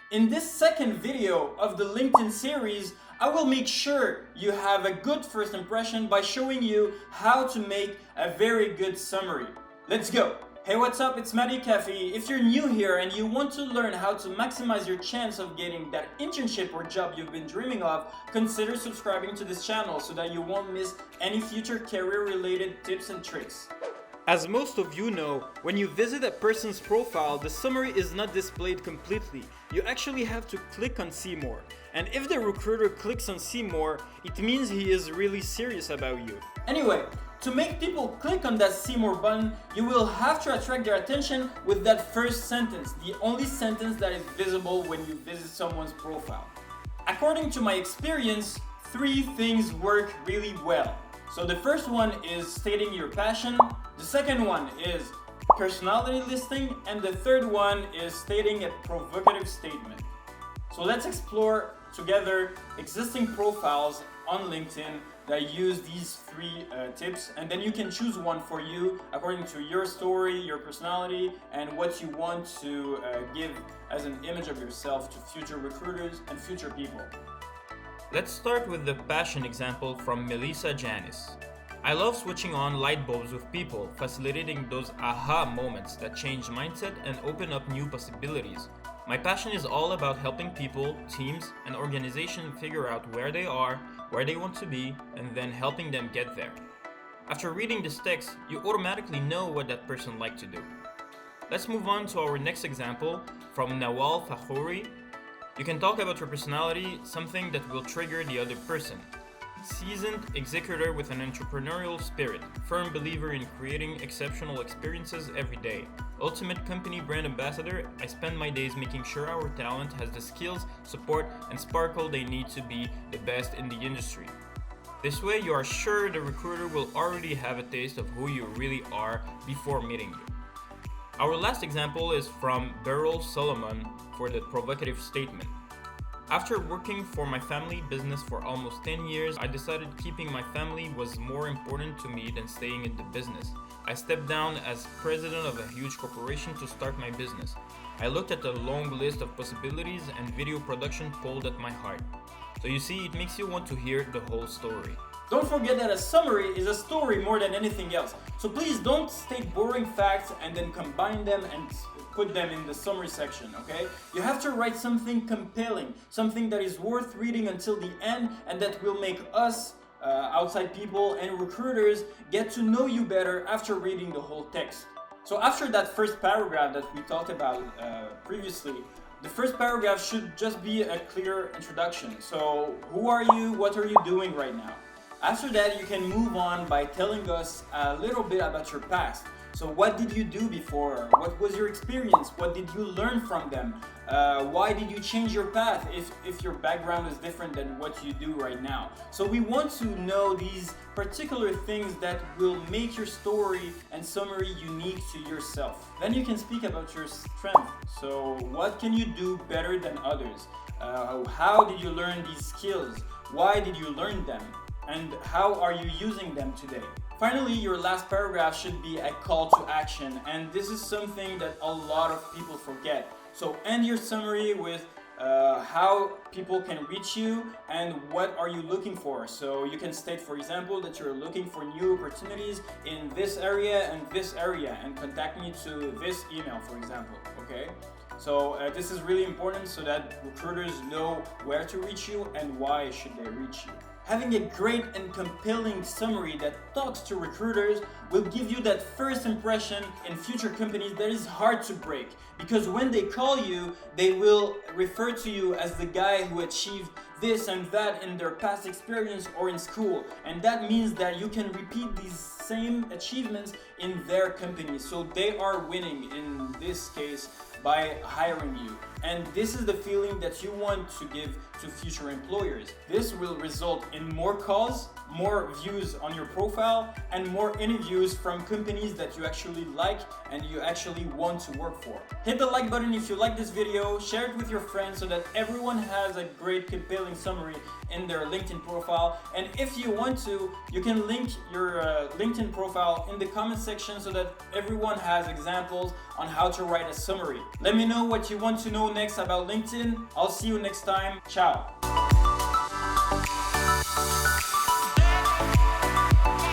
In this second video of the LinkedIn series, I will make sure you have a good first impression by showing you how to make a very good summary. Let's go! Hey, what's up? It's Matty Cafe. If you're new here and you want to learn how to maximize your chance of getting that internship or job you've been dreaming of, consider subscribing to this channel so that you won't miss any future career-related tips and tricks. As most of you know, when you visit a person's profile, the summary is not displayed completely. You actually have to click on See More. And if the recruiter clicks on See More, it means he is really serious about you. Anyway, to make people click on that See More button, you will have to attract their attention with that first sentence, the only sentence that is visible when you visit someone's profile. According to my experience, 3 things work really well. So the first one is stating your passion, the second one is personality listing, and the third one is stating a provocative statement. So let's explore together existing profiles on LinkedIn that use these 3 tips, and then you can choose one for you according to your story, your personality, and what you want to give as an image of yourself to future recruiters and future people. Let's start with the passion example from Melissa Janis. I love switching on light bulbs with people, facilitating those aha moments that change mindset and open up new possibilities. My passion is all about helping people, teams, and organizations figure out where they are, where they want to be, and then helping them get there. After reading this text, you automatically know what that person likes to do. Let's move on to our next example from Nawal Fahouri. You can talk about your personality, something that will trigger the other person. Seasoned executor with an entrepreneurial spirit, firm believer in creating exceptional experiences every day. Ultimate company brand ambassador, I spend my days making sure our talent has the skills, support, and sparkle they need to be the best in the industry. This way you are sure the recruiter will already have a taste of who you really are before meeting you. Our last example is from Beryl Solomon for the provocative statement. After working for my family business for almost 10 years, I decided keeping my family was more important to me than staying in the business. I stepped down as president of a huge corporation to start my business. I looked at a long list of possibilities and video production pulled at my heart. So you see, it makes you want to hear the whole story. Don't forget that a summary is a story more than anything else. So please don't state boring facts and then combine them and put them in the summary section, okay? You have to write something compelling, something that is worth reading until the end and that will make us, outside people and recruiters, get to know you better after reading the whole text. So after that first paragraph that we talked about previously, the first paragraph should just be a clear introduction. So who are you? What are you doing right now? After that, you can move on by telling us a little bit about your past. So what did you do before? What was your experience? What did you learn from them? Why did you change your path if your background is different than what you do right now? So we want to know these particular things that will make your story and summary unique to yourself. Then you can speak about your strength. So what can you do better than others? How did you learn these skills? Why did you learn them? And how are you using them today? Finally, your last paragraph should be a call to action, and this is something that a lot of people forget. So end your summary with how people can reach you and what are you looking for. So you can state, for example, that you're looking for new opportunities in this area and contact me to this email, for example, okay? So this is really important so that recruiters know where to reach you and why should they reach you. Having a great and compelling summary that talks to recruiters will give you that first impression in future companies that is hard to break, because when they call you, they will refer to you as the guy who achieved this and that in their past experience or in school, and that means that you can repeat these same achievements in their company. So they are winning in this case by hiring you. And this is the feeling that you want to give to future employers. This will result in more calls, more views on your profile, and more interviews from companies that you actually like and you actually want to work for. Hit the like button if you like this video, share it with your friends so that everyone has a great compelling summary in their LinkedIn profile. And if you want to, you can link your LinkedIn profile in the comment section so that everyone has examples on how to write a summary. Let me know what you want to know know next about LinkedIn. I'll see you next time. Ciao.